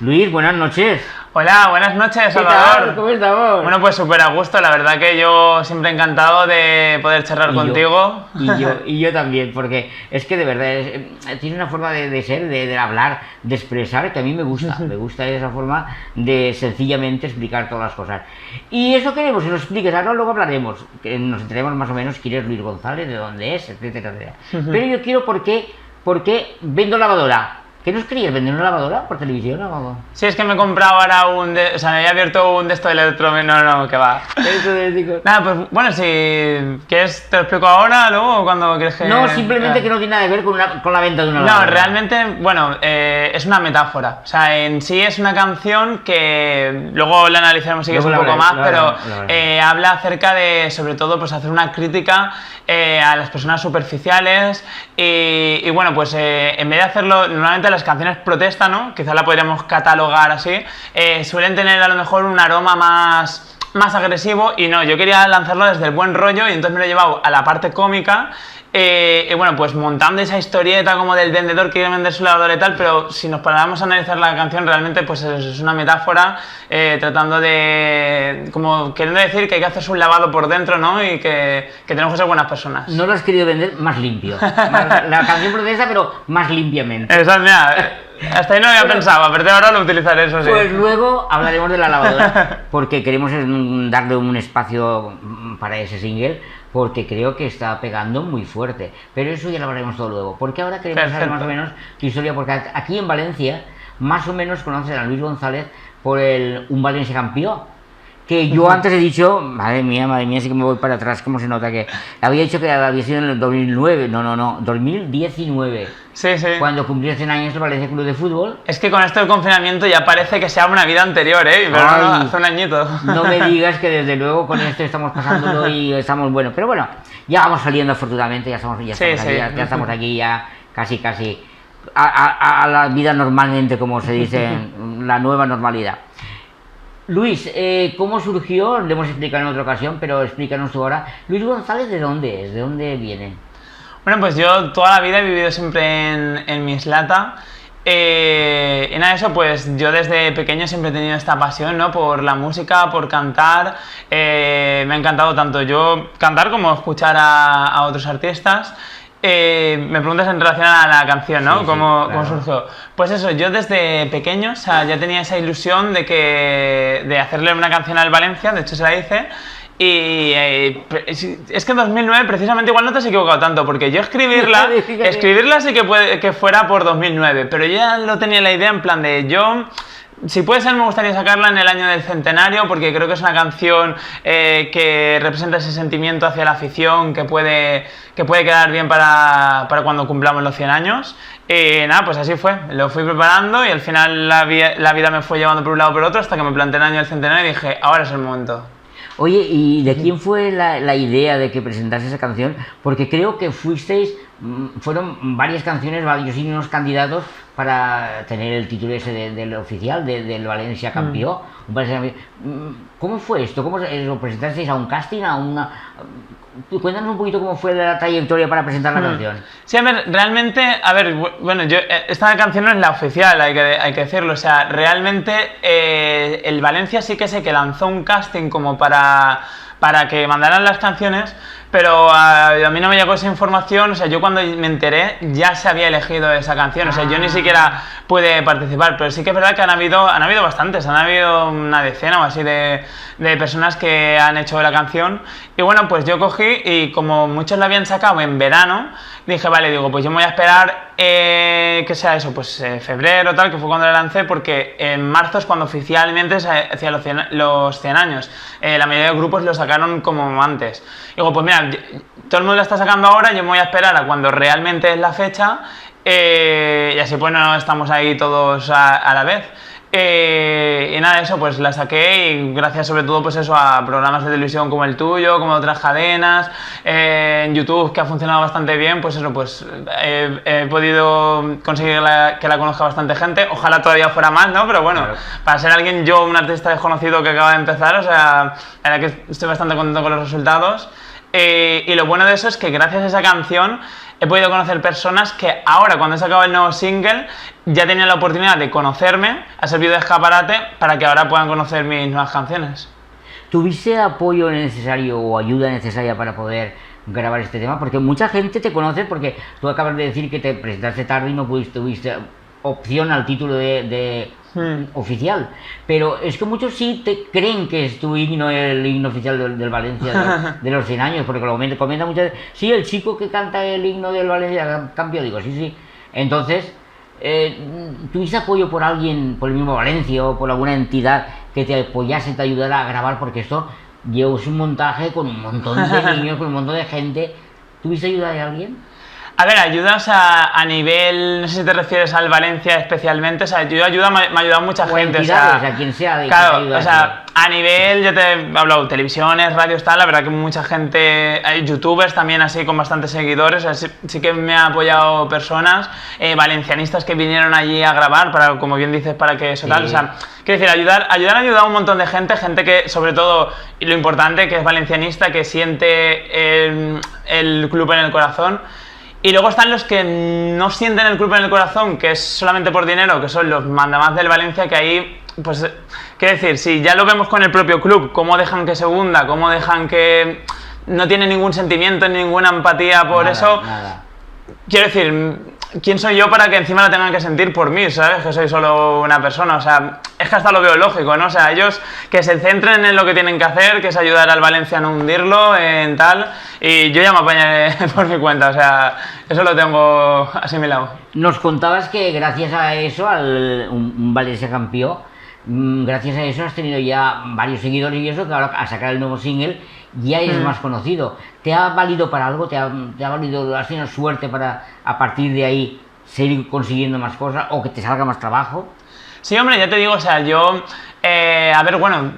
Luis, buenas noches. Hola, buenas noches, ¿Qué Salvador. tal? ¿Cómo estamos? Bueno, pues súper a gusto, la verdad que yo siempre encantado de poder charlar contigo. Y yo también, porque es que de verdad tiene una forma de ser, de hablar, de expresar que a mí me gusta. Me gusta esa forma de sencillamente explicar todas las cosas. Y eso queremos que nos expliques. Ahora luego hablaremos, que nos enteremos más o menos quién es Luis González, de dónde es, etcétera, etcétera. Pero yo quiero por qué vendo lavadora. ¿Qué nos querías vender una lavadora por televisión o algo? Sí, es que me he comprado ahora o sea, me había abierto un de esto de electrodoméstico. No, que va. Nada, pues bueno, si quieres te lo explico ahora, luego o cuando quieres que... No, simplemente que no tiene nada que ver con la venta de una lavadora. No, realmente, bueno, es una metáfora. O sea, en sí es una canción que luego la analizaremos si quieres un poco más, pero habla acerca de, sobre todo, pues hacer una crítica a las personas superficiales y bueno, pues en vez de hacerlo, normalmente las canciones protesta, ¿no? Quizá la podríamos catalogar así, suelen tener a lo mejor un aroma más agresivo y no, yo quería lanzarlo desde el buen rollo y entonces me lo he llevado a la parte cómica. Y bueno, pues montando esa historieta como del vendedor que quiere vender su lavadora y tal, pero si nos paramos a analizar la canción, realmente pues es una metáfora tratando de, como queriendo decir que hay que hacerse un lavado por dentro, ¿no? Y que tenemos que ser buenas personas. No lo has querido vender más limpio. La canción protesta, pero más limpiamente. Exacto, mira, hasta ahí no había pensado, a partir de ahora lo utilizaré, eso sí. Pues luego hablaremos de la lavadora, porque queremos darle un espacio para ese single, porque creo que está pegando muy fuerte. Pero eso ya lo hablaremos todo luego, porque ahora queremos saber más o menos tu historia, porque aquí en Valencia, más o menos conocen a Luis González por un Valencia campeón. Que yo antes he dicho, madre mía, sí que me voy para atrás, cómo se nota que... Había dicho que había sido en el 2009, no, 2019. Sí. Cuando cumplió 100 años el Valencia Club de Fútbol. Es que con esto del confinamiento ya parece que sea una vida anterior, ¿eh? Pero no, hace un añito. No me digas que desde luego con esto estamos pasándolo y estamos buenos. Pero bueno, ya vamos saliendo afortunadamente, ya estamos aquí ya casi a la vida normalmente, como se dice, la nueva normalidad. Luis, ¿cómo surgió? Le hemos explicado en otra ocasión, pero explícanos tú ahora. Luis González, ¿de dónde es? ¿De dónde viene? Bueno, pues yo toda la vida he vivido siempre en Mislata. Y nada, eso, pues yo desde pequeño siempre he tenido esta pasión, ¿no? Por la música, por cantar. Me ha encantado tanto yo cantar como escuchar a otros artistas. Me preguntas en relación a la canción, ¿no? Sí, ¿Cómo claro. surgió? Pues eso, yo desde pequeño, o sea, ya tenía esa ilusión de hacerle una canción al Valencia, de hecho se la hice. Y es que en 2009 precisamente igual no te has equivocado tanto, porque yo escribirla sí que puede que fuera por 2009, pero yo ya lo tenía la idea en plan de si puede ser, me gustaría sacarla en el año del centenario, porque creo que es una canción que representa ese sentimiento hacia la afición, que puede quedar bien para cuando cumplamos los 100 años. Y nada, pues así fue, lo fui preparando y al final la vida me fue llevando por un lado o por otro hasta que me planteé el año del centenario y dije, ahora es el momento. Oye, ¿y de quién fue la idea de que presentase esa canción? Porque creo que fueron varias canciones, varios himnos candidatos para tener el título ese del oficial, del Valencia campeón. ¿Cómo fue esto? ¿Cómo lo presentasteis a un casting, Cuéntanos un poquito cómo fue la trayectoria para presentar la canción. Sí, a ver, realmente, bueno, esta canción no es la oficial, hay que decirlo, o sea, realmente el Valencia sí que sé que lanzó un casting como para que mandaran las canciones, pero a mí no me llegó esa información, o sea, yo cuando me enteré ya se había elegido esa canción, o sea, yo ni siquiera pude participar, pero sí que es verdad que han habido bastantes, han habido una decena o así de personas que han hecho la canción, y bueno, pues yo cogí y como muchos la habían sacado en verano, dije, vale, pues yo me voy a esperar que sea eso, pues febrero tal, que fue cuando la lancé, porque en marzo es cuando oficialmente se hacía los 100 años. La mayoría de grupos lo sacaron como antes. Digo, pues mira, todo el mundo la está sacando ahora, yo me voy a esperar a cuando realmente es la fecha y así pues no estamos ahí todos a la vez. Y nada, eso pues la saqué y gracias sobre todo pues eso a programas de televisión como el tuyo, como otras cadenas, en YouTube que ha funcionado bastante bien, pues eso pues he podido conseguir que la conozca bastante gente, ojalá todavía fuera más, ¿no? Pero bueno, claro, para ser un artista desconocido que acaba de empezar, o sea, la verdad que estoy bastante contento con los resultados. y lo bueno de eso es que gracias a esa canción he podido conocer personas que ahora, cuando he sacado el nuevo single, ya tenían la oportunidad de conocerme, ha servido de escaparate para que ahora puedan conocer mis nuevas canciones. ¿Tuviste apoyo necesario o ayuda necesaria para poder grabar este tema? Porque mucha gente te conoce porque tú acabas de decir que te presentaste tarde y no tuviste opción al título de oficial, pero es que muchos sí te creen que es tu himno, el himno oficial del Valencia de los 100 años, porque lo comenta muchas veces, sí, el chico que canta el himno del Valencia campeón, digo, sí. Entonces, ¿tuviste apoyo por alguien, por el mismo Valencia o por alguna entidad que te apoyase, te ayudara a grabar? Porque esto llevó un montaje con un montón de niños, con un montón de gente. ¿Tuviste ayuda de alguien? A ver, ayudas a nivel, no sé si te refieres al Valencia especialmente, o sea, me ha ayudado mucha gente, o sea, quien sea, claro, o sea, a nivel, ya te he hablado, televisiones, radios, tal, la verdad que mucha gente, hay youtubers también así con bastantes seguidores, o sea, sí que me ha apoyado personas, valencianistas que vinieron allí a grabar, para, como bien dices, para que eso tal, o sea, quiero decir, ayudar ha ayudado a un montón de gente que, sobre todo, y lo importante, que es valencianista, que siente el club en el corazón. Y luego están los que no sienten el club en el corazón, que es solamente por dinero, que son los mandamás del Valencia, que ahí, pues, quiero decir, si ya lo vemos con el propio club, cómo dejan que se hunda, cómo dejan que no tiene ningún sentimiento, ninguna empatía por eso, quiero decir, ¿quién soy yo para que encima lo tengan que sentir por mí, ¿sabes? Que soy solo una persona, o sea, es que hasta lo veo lógico, ¿no? O sea, ellos que se centren en lo que tienen que hacer, que es ayudar al Valencia a no hundirlo, en tal, y yo ya me apañaré por mi cuenta, o sea, eso lo tengo asimilado. Nos contabas que gracias a eso, un Valencia campeón, gracias a eso has tenido ya varios seguidores y eso, que ahora a sacar el nuevo single ya eres más conocido. ¿Te ha valido para algo? ¿Te ha valido, has tenido suerte para a partir de ahí seguir consiguiendo más cosas o que te salga más trabajo? Sí, hombre, ya te digo, o sea, yo, a ver, bueno,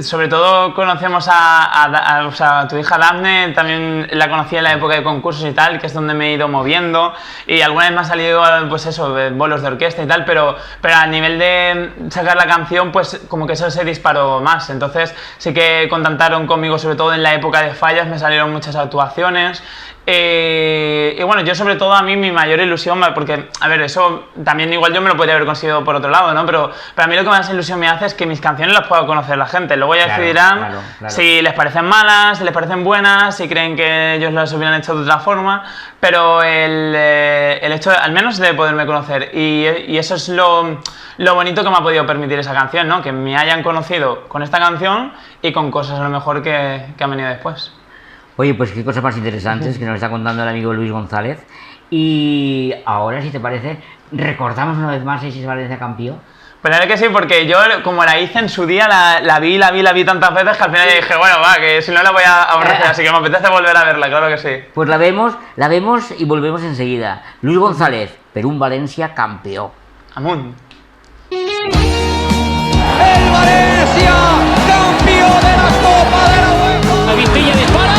sobre todo conocemos o sea, a tu hija Dafne, también la conocí en la época de concursos y tal, que es donde me he ido moviendo, y alguna vez me ha salido, pues eso, bolos de orquesta y tal, pero a nivel de sacar la canción, pues como que eso se disparó más, entonces sí que contactaron conmigo, sobre todo en la época de Fallas, me salieron muchas actuaciones, y bueno, yo sobre todo a mí mi mayor ilusión, porque, a ver, eso también igual yo me lo podría haber conseguido por otro lado, ¿no? Pero a mí lo que más ilusión me hace es que mis canciones las pueda conocer la gente. Luego ya decidirán si les parecen malas, si les parecen buenas, si creen que ellos las hubieran hecho de otra forma, pero el hecho, al menos, de poderme conocer. Y eso es lo bonito que me ha podido permitir esa canción, ¿no? Que me hayan conocido con esta canción y con cosas a lo mejor que han venido después. Oye, pues qué cosas más interesantes que nos está contando el amigo Luis González. Y ahora, si te parece, recordamos una vez más ese Valencia campeón. Pues la verdad que sí, porque yo, como la hice en su día, la vi tantas veces que al final dije, bueno, va, que si no la voy a aborrecer, así que me apetece volver a verla, claro que sí. Pues la vemos y volvemos enseguida. Luis González, Perú Valencia campeón. Amun. El Valencia, campeón de la Copa de la UEFA. La Vistilla dispara.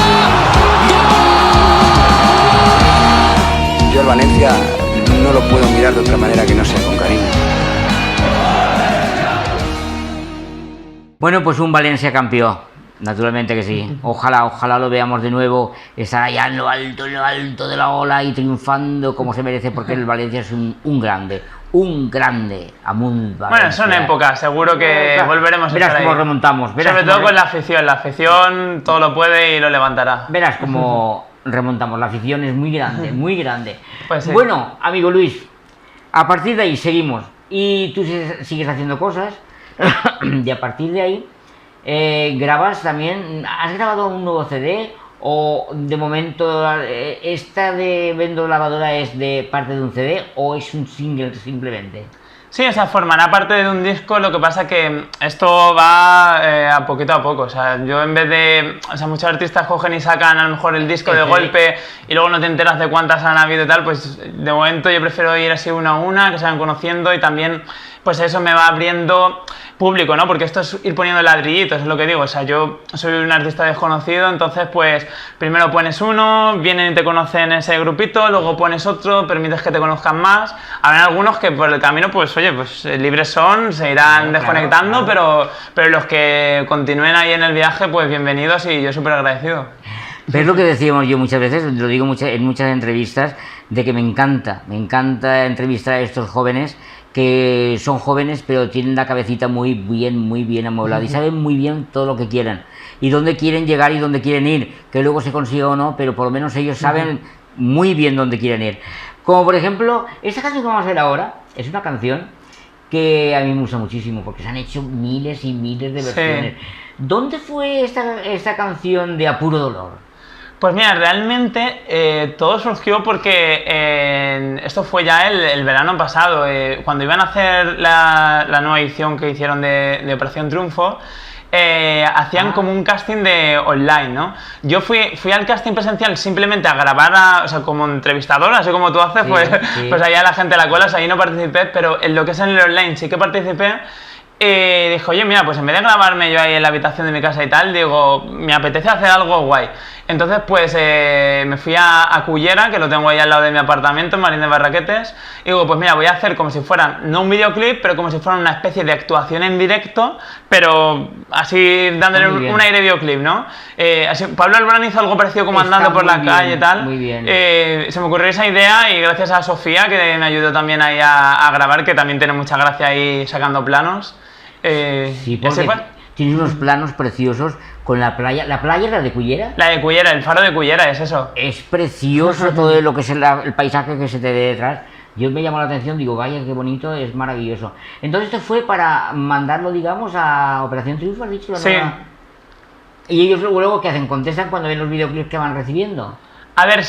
Yo al Valencia no lo puedo mirar de otra manera que no sea con cariño. Bueno, pues un Valencia campeón, naturalmente que sí. Ojalá lo veamos de nuevo, estar allá en lo alto de la ola y triunfando como se merece, porque el Valencia es un grande. Bueno, son épocas, seguro que volveremos a verás estar cómo ahí. remontamos. Sobre todo con la afición todo lo puede y lo levantará. Verás cómo remontamos, la afición es muy grande, muy grande. Pues sí. Bueno, amigo Luis, a partir de ahí seguimos y tú sigues haciendo cosas y a partir de ahí grabas también, ¿has grabado un nuevo CD? ¿O de momento esta de Vendo Lavadora es de parte de un CD o es un single simplemente? Sí, o sea, formará parte de un disco, lo que pasa que esto va a poquito a poco, o sea, yo en vez de, o sea, muchos artistas cogen y sacan a lo mejor el disco de golpe y luego no te enteras de cuántas han habido y tal, pues de momento yo prefiero ir así una a una, que se vayan conociendo y también, pues eso me va abriendo público, ¿no? Porque esto es ir poniendo ladrillitos, es lo que digo, o sea, yo soy un artista desconocido, entonces pues primero pones uno, vienen y te conocen ese grupito, luego pones otro, permites que te conozcan más, habrá algunos que por el camino pues oye, pues libres son, se irán desconectando, claro. Pero los que continúen ahí en el viaje pues bienvenidos y yo súper agradecido. ¿Ves lo que decíamos yo muchas veces? Lo digo en muchas entrevistas, de que me encanta entrevistar a estos jóvenes que son jóvenes pero tienen la cabecita muy bien amueblada y saben muy bien todo lo que quieren y dónde quieren llegar y dónde quieren ir, que luego se consiga o no, pero por lo menos ellos saben muy bien dónde quieren ir. Como por ejemplo, esta canción que vamos a ver ahora es una canción que a mí me gusta muchísimo porque se han hecho miles y miles de versiones. Sí. ¿Dónde fue esta canción de A Puro Dolor? Pues mira, realmente todo surgió porque esto fue ya el verano pasado, cuando iban a hacer la nueva edición que hicieron de Operación Triunfo, hacían como un casting de online, ¿no? Yo fui al casting presencial simplemente a grabar, o sea, como entrevistador, así como tú haces, sí, pues ahí a la gente a la cola, o sea, ahí no participé, pero en lo que es en el online sí que participé. Dijo, oye, mira, pues en vez de grabarme yo ahí en la habitación de mi casa y tal, digo, me apetece hacer algo guay. Entonces, pues me fui a Cullera, que lo tengo ahí al lado de mi apartamento, en Marín de Barraquetes, y digo, pues mira, voy a hacer como si fuera, no un videoclip, pero como si fuera una especie de actuación en directo, pero así dándole un aire videoclip, ¿no? Así, Pablo Alborán hizo algo parecido como andando por la calle y tal. Muy bien. Se me ocurrió esa idea y gracias a Sofía, que me ayudó también ahí a grabar, que también tiene mucha gracia ahí sacando planos. Sí, porque tienes unos planos preciosos con la playa. ¿La playa es la de Cullera? La de Cullera, el faro de Cullera, es eso. Es precioso todo lo que es el paisaje que se te ve detrás. Yo me llamó la atención, digo, vaya, qué bonito, es maravilloso. Entonces esto fue para mandarlo, digamos, a Operación Triunfo, ¿has dicho? Sí. ¿Y ellos luego qué hacen? ¿Contestan cuando ven los videoclips que van recibiendo? A ver,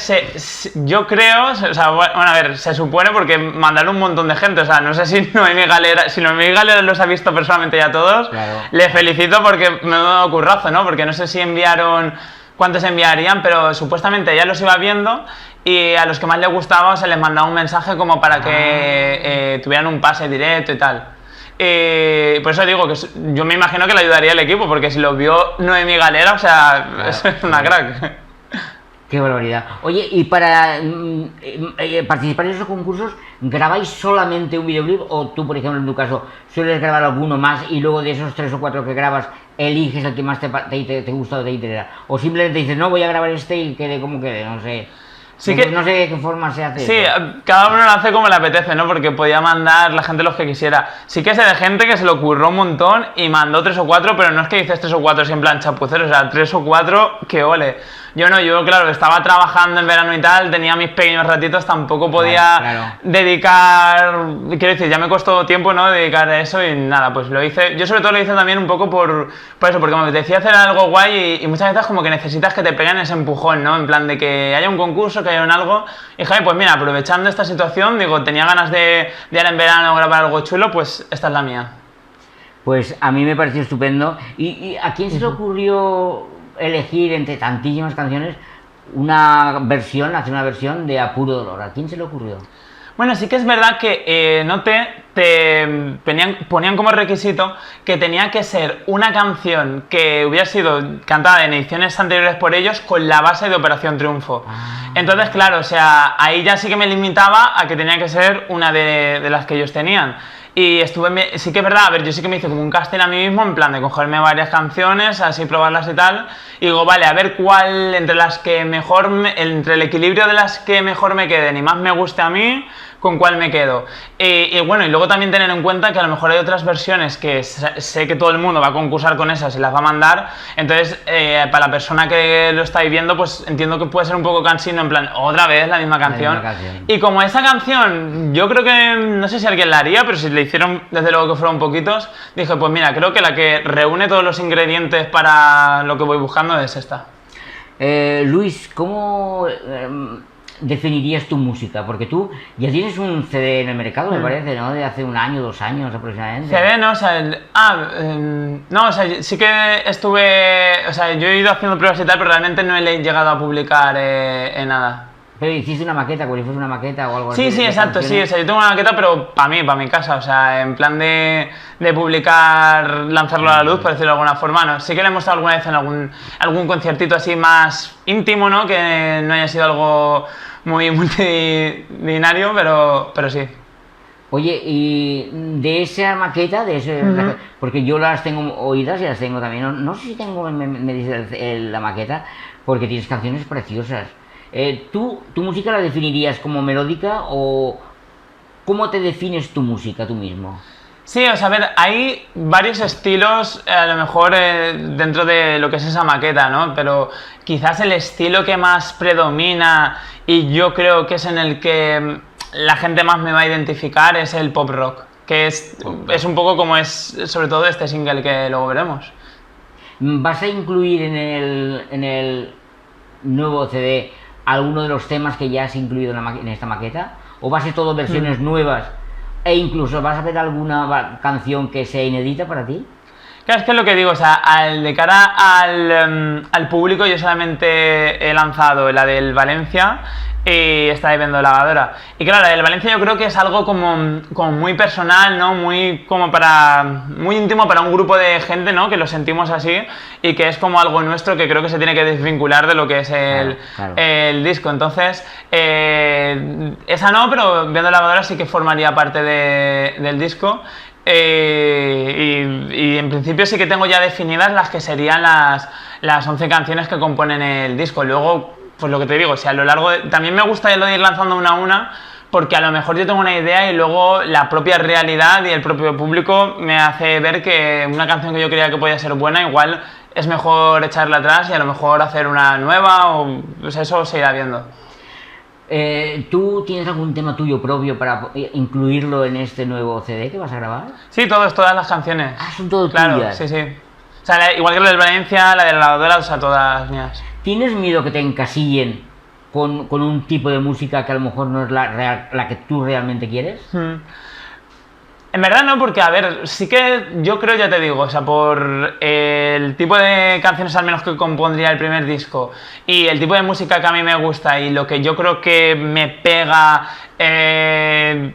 yo creo, o sea, bueno, a ver, se supone porque mandaron un montón de gente, o sea, no sé si Noemí Galera los ha visto personalmente ya todos, claro. Le felicito porque me ha dado currazo, ¿no? Porque no sé si enviaron, cuántos enviarían, pero supuestamente ya los iba viendo y a los que más les gustaba se les mandaba un mensaje como para que tuvieran un pase directo y tal. Por eso digo que yo me imagino que le ayudaría al equipo, porque si lo vio Noemí Galera, o sea, claro, es una crack. Qué barbaridad. Oye, y para participar en esos concursos, ¿grabáis solamente un videoclip? O tú, por ejemplo, en tu caso, sueles grabar alguno más y luego de esos 3 o 4 que grabas, eliges el que más te gusta o te interesa? O simplemente dices, no, voy a grabar este y quede como quede, no sé. Sí que, no sé de qué forma se hace. Sí, eso. Cada uno lo hace como le apetece, ¿no? Porque podía mandar la gente los que quisiera. Sí que sé de gente que se lo curró un montón y mandó 3 o 4, pero no es que dices 3 o 4 así en plan chapucero, o sea, 3 o 4 que ole. Yo claro, estaba trabajando en verano y tal, tenía mis pequeños ratitos, tampoco podía dedicar, quiero decir, ya me costó tiempo, ¿no? Dedicar a eso y nada, pues lo hice. Yo sobre todo lo hice también un poco por eso, porque me decía hacer algo guay y muchas veces como que necesitas que te peguen ese empujón, ¿no? En plan de que haya un concurso, que haya un algo. Y dije, pues mira, aprovechando esta situación, digo, tenía ganas de ahora en verano grabar algo chulo, pues esta es la mía. Pues a mí me pareció estupendo. ¿Y a quién se le ocurrió elegir entre tantísimas canciones hacer una versión de A Puro Dolor? ¿A quién se le ocurrió? Bueno, sí que es verdad que te ponían como requisito que tenía que ser una canción que hubiera sido cantada en ediciones anteriores por ellos con la base de Operación Triunfo. Entonces, claro, o sea, ahí ya sí que me limitaba a que tenía que ser una de las que ellos tenían. Y sí que es verdad, a ver, yo sí que me hice como un casting a mí mismo, en plan de cogerme varias canciones, así probarlas y tal, y digo, vale, a ver cuál, entre el equilibrio de las que mejor me queden y más me guste a mí, con cuál me quedo. Y bueno, y luego también tener en cuenta que a lo mejor hay otras versiones que sé que todo el mundo va a concursar con esas y las va a mandar, entonces para la persona que lo estáis viendo, pues entiendo que puede ser un poco cansino, en plan, otra vez la misma canción. Y como esa canción, yo creo que, no sé si alguien la haría, pero si le hicieron, desde luego que fueron poquitos, dije, pues mira, creo que la que reúne todos los ingredientes para lo que voy buscando es esta. Luis, ¿cómo definirías tu música? Porque tú ya tienes un CD en el mercado, me parece, ¿no? De hace 1 año, 2 años aproximadamente. CD no, o sea, no, o sea, sí que estuve, o sea, yo he ido haciendo pruebas y tal, pero realmente no he llegado a publicar en nada. Pero hiciste una maqueta, como si fuese una maqueta o algo así. Sí, exacto, sí, o sea, yo tengo una maqueta, pero para mi casa, o sea, en plan de publicar, lanzarlo a la luz, por decirlo de alguna forma, no. Sí que le he mostrado alguna vez en algún conciertito así más íntimo, ¿no? Que no haya sido algo muy multitudinario, pero sí. Oye, y de esa maqueta, porque yo las tengo oídas y las tengo también, no sé si tengo, me dice la maqueta, porque tienes canciones preciosas. ¿Tu música la definirías como melódica o cómo te defines tu música tú mismo? Sí, o sea, a ver, hay varios estilos, a lo mejor dentro de lo que es esa maqueta, ¿no? Pero quizás el estilo que más predomina y yo creo que es en el que la gente más me va a identificar es el pop rock, que es un poco como es sobre todo este single que luego veremos. ¿Vas a incluir en el nuevo CD alguno de los temas que ya has incluido en esta maqueta? ¿O va a ser todo versiones nuevas? E incluso, ¿vas a ver alguna canción que sea inédita para ti? Claro, es que es lo que digo, o sea, de cara al público yo solamente he lanzado la del Valencia y esta de Vendo Lavadora. Y claro, la del Valencia yo creo que es algo como muy personal, ¿no? Muy íntimo para un grupo de gente, ¿no? Que lo sentimos así y que es como algo nuestro que creo que se tiene que desvincular de lo que es el disco. Entonces, esa no, pero Vendo Lavadora sí que formaría parte del disco. Y en principio sí que tengo ya definidas las que serían las 11 canciones que componen el disco. Luego, pues lo que te digo, o sea, a lo largo también me gusta ir lanzando una a una, porque a lo mejor yo tengo una idea y luego la propia realidad y el propio público me hace ver que una canción que yo creía que podía ser buena, igual es mejor echarla atrás y a lo mejor hacer una nueva, o pues eso se irá viendo. ¿Tú tienes algún tema tuyo propio para incluirlo en este nuevo CD que vas a grabar? Sí, todas las canciones. Ah, son todas claro, tuyas. Sí, sí. O sea, igual que la del Valencia, la de la lavadora, o sea, todas mías. ¿Tienes miedo que te encasillen con un tipo de música que a lo mejor no es la que tú realmente quieres? En verdad no, porque a ver, sí que yo creo, ya te digo, o sea, por el tipo de canciones al menos que compondría el primer disco y el tipo de música que a mí me gusta y lo que yo creo que me pega,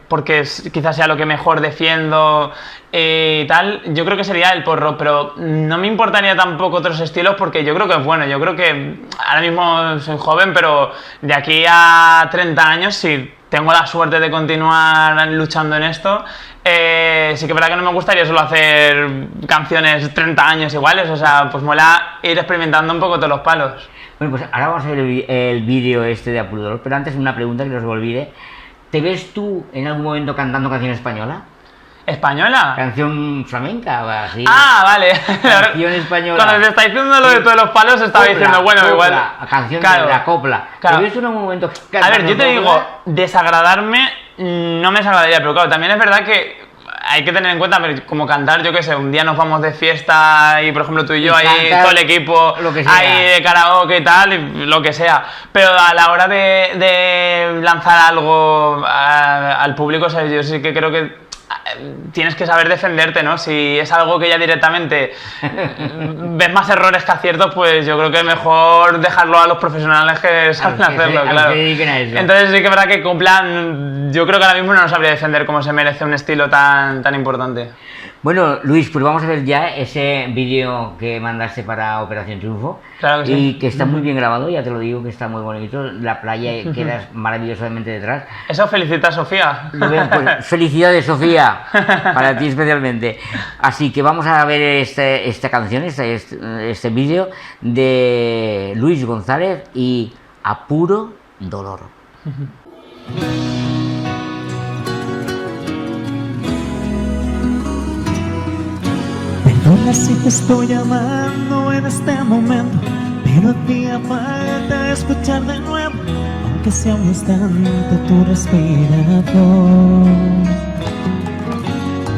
porque quizás sea lo que mejor defiendo y tal, yo creo que sería el pop rock, pero no me importaría tampoco otros estilos porque yo creo que es bueno, yo creo que ahora mismo soy joven, pero de aquí a 30 años, si tengo la suerte de continuar luchando en esto, sí que es verdad que no me gustaría solo hacer canciones 30 años iguales, o sea, pues mola ir experimentando un poco todos los palos. Bueno, pues ahora vamos a ver el vídeo este de Apuro Dolor, pero antes una pregunta que no se me olvide. ¿Te ves tú en algún momento cantando canción española? ¿Española? ¿Canción flamenca o así? Ah, vale. Canción española. Cuando te está diciendo lo de todos los palos, estaba diciendo, bueno, copla, igual. Canción claro, de la copla. Claro. ¿Te ves tú en algún momento cantando? A ver, yo te digo, desagradarme no me desagradaría, pero claro, también es verdad que hay que tener en cuenta, como cantar, yo qué sé, un día nos vamos de fiesta y por ejemplo tú y yo, ahí todo el equipo, ahí de karaoke y tal, y lo que sea, pero a la hora de lanzar algo al público, o sea, yo sí que creo que tienes que saber defenderte, ¿no? Si es algo que ya directamente ves más errores que aciertos, pues yo creo que es mejor dejarlo a los profesionales que saben hacerlo, claro. Entonces sí que es verdad que Copla, yo creo que ahora mismo no sabría defender cómo se merece un estilo tan importante. Bueno, Luis, pues vamos a ver ya ese vídeo que mandaste para Operación Triunfo. Claro que sí. Y que está muy bien grabado, ya te lo digo, que está muy bonito. La playa queda maravillosamente detrás. Eso felicita a Sofía. Pues, felicidades, Sofía, para ti especialmente. Así que vamos a ver esta canción, este vídeo de Luis González y Apuro Dolor. Perdona si te estoy llamando en este momento, pero hacía falta escuchar de nuevo, aunque sea un instante, tu respiración.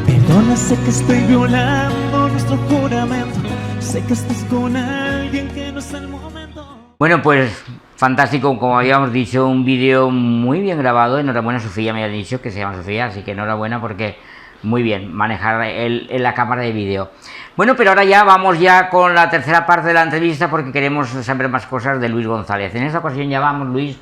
Perdona, sé que estoy violando nuestro juramento, sé que estás con alguien que no es el momento. Bueno, pues fantástico, como habíamos dicho, un vídeo muy bien grabado. Enhorabuena, Sofía, me ha dicho que se llama Sofía, así que enhorabuena porque muy bien manejar la cámara de vídeo. Bueno, pero ahora ya vamos con la tercera parte de la entrevista porque queremos saber más cosas de Luis González. En esta ocasión ya vamos, Luis,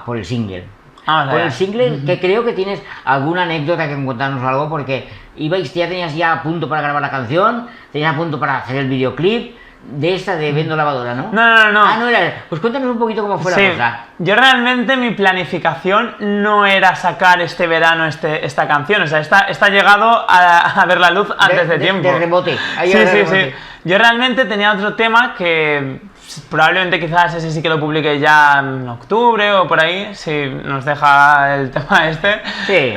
por el single. Por el single, que creo que tienes alguna anécdota que contarnos algo, porque ya tenías ya a punto para grabar la canción, tenías a punto para hacer el videoclip de esta de Vendo Lavadora, ¿no? No. Ah, no era. Pues cuéntanos un poquito cómo fue la cosa. Yo realmente mi planificación no era sacar este verano esta canción, o sea, esta ha llegado a ver la luz antes de tiempo. De rebote. Sí. Yo realmente tenía otro tema que probablemente quizás ese sí que lo publique ya en octubre o por ahí, si nos deja el tema este. Sí.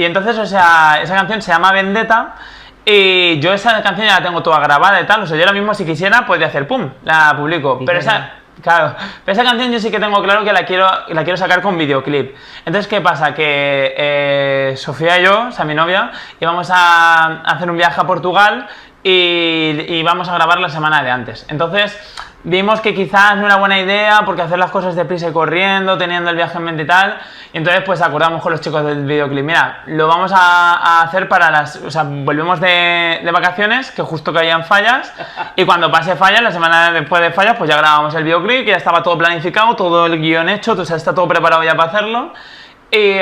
Y entonces, o sea, esa canción se llama Vendetta. Y yo esa canción ya la tengo toda grabada y tal, o sea, yo ahora mismo si quisiera podría hacer pum, la publico, pero esa, claro, pero esa canción yo sí que tengo claro que la quiero sacar con videoclip. Entonces, ¿qué pasa? Que Sofía y yo, o sea, mi novia, íbamos a hacer un viaje a Portugal y vamos a grabar la semana de antes. Entonces, vimos que quizás no era buena idea porque hacer las cosas deprisa y corriendo, teniendo el viaje en mente y tal. Y entonces pues acordamos con los chicos del videoclip, mira, lo vamos a hacer para o sea, volvemos de vacaciones, que justo caían Fallas, y cuando pase Fallas, la semana después de Fallas, pues ya grabamos el videoclip, que ya estaba todo planificado, todo el guión hecho, o sea, está todo preparado ya para hacerlo. Y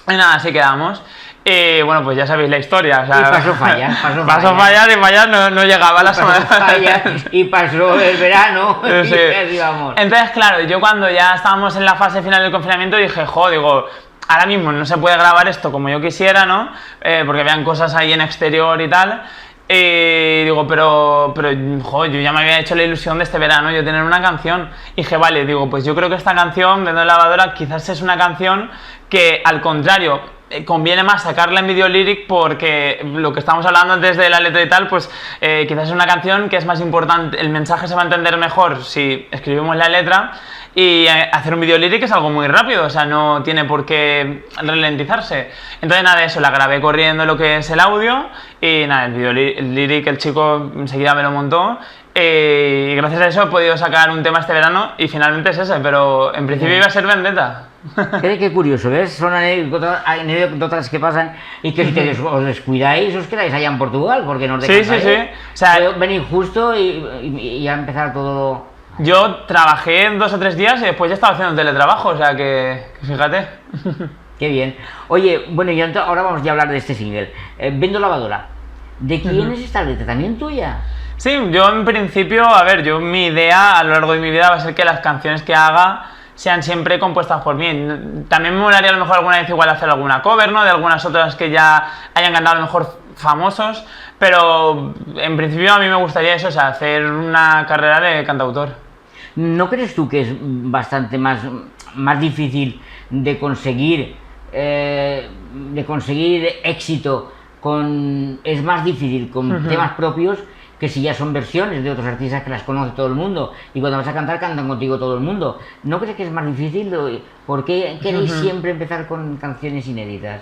nada, así quedamos. Y bueno, pues ya sabéis la historia. O sea, y pasó Fallas. Pasó Fallas y Fallas no llegaba a la semana. Y pasó el verano. Sí. Y vamos. Entonces, claro, yo cuando ya estábamos en la fase final del confinamiento dije, digo, ahora mismo no se puede grabar esto como yo quisiera, ¿no? Porque habían cosas ahí en exterior y tal. Y digo, pero yo ya me había hecho la ilusión de este verano yo tener una canción. Y dije, vale, digo, pues yo creo que esta canción, Dentro de la Lavadora, quizás es una canción que, al contrario, conviene más sacarla en video lyric porque lo que estamos hablando antes de la letra y tal, pues quizás es una canción que es más importante, el mensaje se va a entender mejor si escribimos la letra, y hacer un video lyric es algo muy rápido, o sea, no tiene por qué ralentizarse. Entonces nada de eso, la grabé corriendo lo que es el audio y nada, el video lyric el chico enseguida me lo montó. Y gracias a eso he podido sacar un tema este verano y finalmente es ese, pero en principio iba a ser Vendetta. Qué curioso, ¿ves? Son anécdotas que pasan y que si os descuidáis os quedáis allá en Portugal porque no os dejan salir. O sea, venir justo y ya empezar todo. Yo trabajé 2 o 3 días y después ya estaba haciendo teletrabajo, o sea que fíjate. Qué bien. Oye, bueno, y ahora vamos ya a hablar de este single. Vendo Lavadora. ¿De quién es esta letra? ¿También tuya? Sí, yo en principio, a ver, mi idea a lo largo de mi vida va a ser que las canciones que haga sean siempre compuestas por mí. También me molaría a lo mejor alguna vez igual hacer alguna cover, ¿no? De algunas otras que ya hayan cantado a lo mejor famosos, pero en principio a mí me gustaría eso, o sea, hacer una carrera de cantautor. ¿No crees tú que es bastante más difícil de conseguir éxito es más difícil con temas propios que si ya son versiones de otros artistas que las conoce todo el mundo y cuando vas a cantar cantan contigo todo el mundo? ¿No crees que es más difícil? ¿Por qué queréis siempre empezar con canciones inéditas?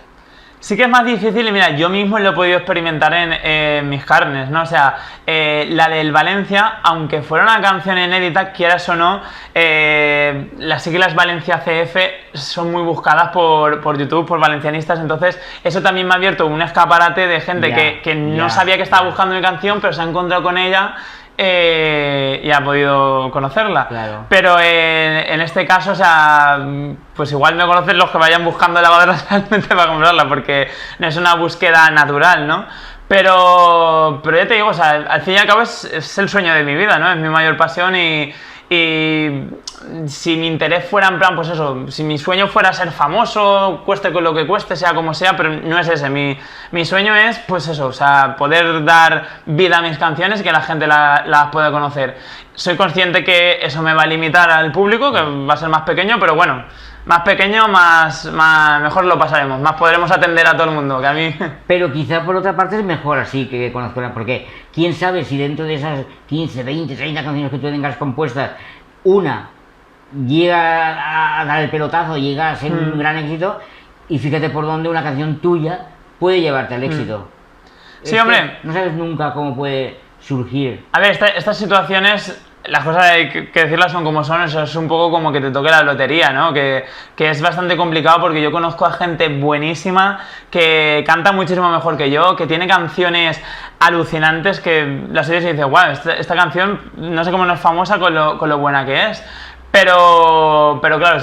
Sí que es más difícil y mira, yo mismo lo he podido experimentar en mis carnes, ¿no? O sea, la del Valencia, aunque fuera una canción inédita, quieras o no, las siglas Valencia CF son muy buscadas por YouTube, por valencianistas, entonces eso también me ha abierto un escaparate de gente que no sabía que estaba buscando mi canción, pero se ha encontrado con ella y ha podido conocerla. Claro. Pero en este caso, o sea, pues igual me conocen los que vayan buscando lavadoras realmente para comprarla, porque no es una búsqueda natural, ¿no? Pero ya te digo, o sea, al fin y al cabo es el sueño de mi vida, ¿no? Es mi mayor pasión y si mi interés fuera en plan, pues eso, si mi sueño fuera ser famoso, cueste con lo que cueste, sea como sea, pero no es ese, mi sueño es, pues eso, o sea, poder dar vida a mis canciones y que la gente las pueda conocer. Soy consciente que eso me va a limitar al público, que va a ser más pequeño, pero bueno, más pequeño, mejor lo pasaremos, más podremos atender a todo el mundo, que a mí... Pero quizá por otra parte es mejor así que conozcan, porque quién sabe si dentro de esas 15, 20, 30 canciones que tú tengas compuestas, una llega a dar el pelotazo, llega a ser un gran éxito, y fíjate por dónde una canción tuya puede llevarte al éxito. Sí, hombre. No sabes nunca cómo puede surgir. A ver, estas situaciones... Las cosas hay que decirlas son como son, eso es un poco como que te toque la lotería, ¿no? Que es bastante complicado porque yo conozco a gente buenísima que canta muchísimo mejor que yo, que tiene canciones alucinantes que las oyes y dices, wow, esta canción no sé cómo no es famosa con lo buena que es. Pero claro,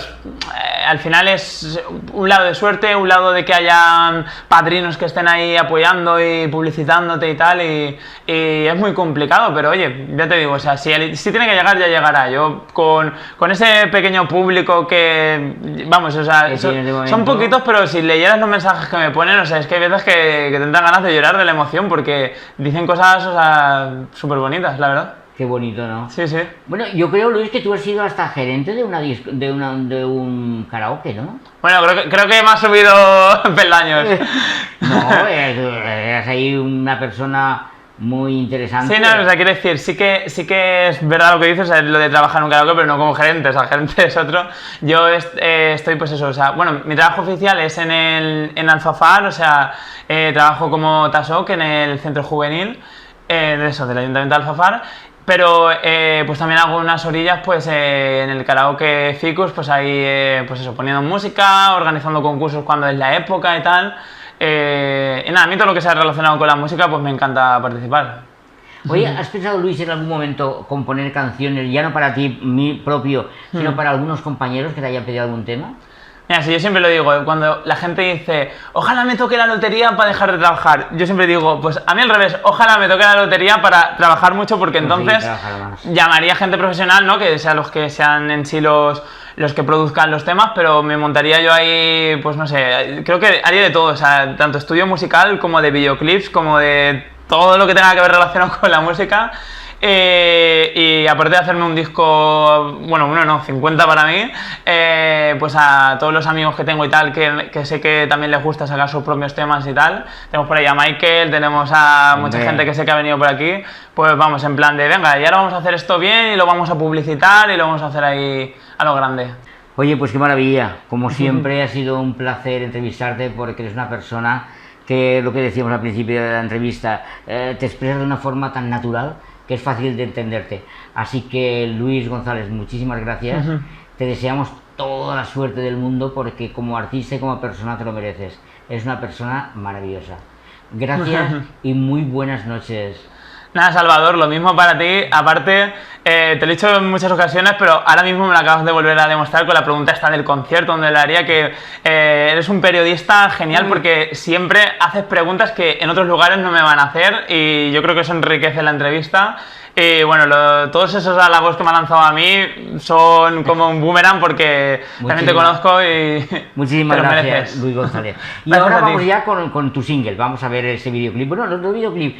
al final es un lado de suerte, un lado de que hayan padrinos que estén ahí apoyando y publicitándote y tal, y es muy complicado, pero oye, ya te digo, o sea, si tiene que llegar, ya llegará. Yo con ese pequeño público que, vamos, o sea, son poquitos, pero si leyeras los mensajes que me ponen, o sea, es que hay veces que te dan ganas de llorar de la emoción porque dicen cosas, o sea, súper bonitas, la verdad. Qué bonito, ¿no? Sí, sí. Bueno, yo creo, Luis, que tú has sido hasta gerente de de un karaoke, ¿no? Bueno, creo que me ha subido peldaños. No, eres ahí una persona muy interesante. Sí, no, o sea, quiero decir, sí que es verdad lo que dices, o sea, lo de trabajar en un karaoke, pero no como gerente, o sea, gerente es otro. Yo estoy, pues eso, o sea, bueno, mi trabajo oficial es en Alfafar, o sea, trabajo como TASOC en el centro juvenil, del Ayuntamiento de Alfafar, pero pues también hago unas orillas, pues en el karaoke Ficus, pues ahí, pues eso, poniendo música, organizando concursos cuando es la época y tal. Y nada, a mí todo lo que sea relacionado con la música, pues me encanta participar. Oye, ¿has pensado, Luis, en algún momento componer canciones, ya no para ti propio, sino para algunos compañeros que te hayan pedido algún tema? Mira, si yo siempre lo digo, cuando la gente dice, ojalá me toque la lotería para dejar de trabajar, yo siempre digo, pues a mí al revés, ojalá me toque la lotería para trabajar mucho, porque entonces llamaría gente profesional, ¿no? Que sean los que sean en sí los que produzcan los temas, pero me montaría yo ahí, pues no sé, creo que haría de todo, o sea, tanto estudio musical como de videoclips, como de todo lo que tenga que ver relacionado con la música. Y aparte de hacerme un disco, bueno, 50 para mí, pues a todos los amigos que tengo y tal, que sé que también les gusta sacar sus propios temas y tal. Tenemos por ahí a Michael, tenemos a mucha gente que sé que ha venido por aquí, pues vamos, en plan de, venga, y ahora vamos a hacer esto bien y lo vamos a publicitar y lo vamos a hacer ahí a lo grande. Oye, pues qué maravilla, como siempre ha sido un placer entrevistarte porque eres una persona que, lo que decíamos al principio de la entrevista, te expresas de una forma tan natural que es fácil de entenderte. Así que, Luis González, muchísimas gracias. Te deseamos toda la suerte del mundo porque como artista y como persona te lo mereces. Eres una persona maravillosa. Gracias y muy buenas noches. Nada, Salvador, lo mismo para ti. Aparte, te lo he dicho en muchas ocasiones, pero ahora mismo me lo acabas de volver a demostrar con la pregunta esta del concierto, donde le haría que eres un periodista genial porque siempre haces preguntas que en otros lugares no me van a hacer y yo creo que eso enriquece la entrevista. Y bueno, todos esos halagos que me ha lanzado a mí son como un boomerang porque también te conozco y muchísimas te lo gracias, mereces. Luis González. Y Gracias ahora a ti. vamos ya con tu single, vamos a ver ese videoclip. Bueno, no videoclip,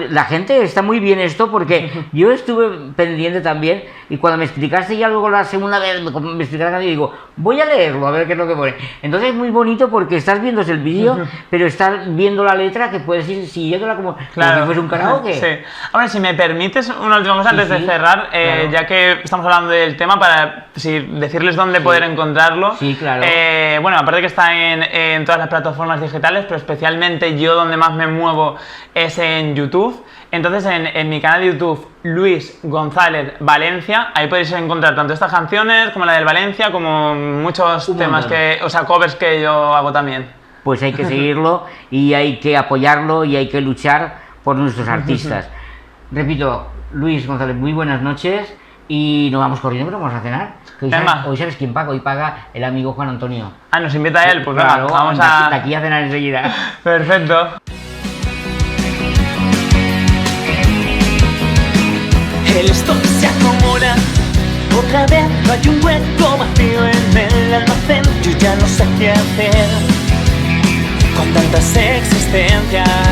la gente está muy bien esto porque yo estuve pendiente también y cuando me explicaste ya luego la segunda vez me explicaste y digo, voy a leerlo a ver qué es lo que pone. Entonces es muy bonito porque estás viendo el vídeo, pero estás viendo la letra que puedes ir siguiéndola como si fuese un karaoke. Sí. Ahora, si me permites una última cosa antes de cerrar, claro. ya que estamos hablando del tema, para decirles dónde poder encontrarlo. Sí, claro. Bueno, aparte que está en todas las plataformas digitales, pero especialmente yo donde más me muevo es en YouTube. Entonces en mi canal de YouTube, Luis González Valencia, ahí podéis encontrar tanto estas canciones como la del Valencia, como muchos temas covers que yo hago también. Pues hay que seguirlo y hay que apoyarlo y hay que luchar por nuestros artistas. Repito, Luis González, muy buenas noches y nos vamos corriendo, pero vamos a cenar. Hoy sabes quién paga, hoy paga el amigo Juan Antonio. Ah, nos invita él, pues claro, venga, vamos a... de aquí a cenar enseguida. Perfecto. El stock se acomoda, otra vez no hay un hueco vacío en el almacén. Yo ya no sé qué hacer con tantas existencias.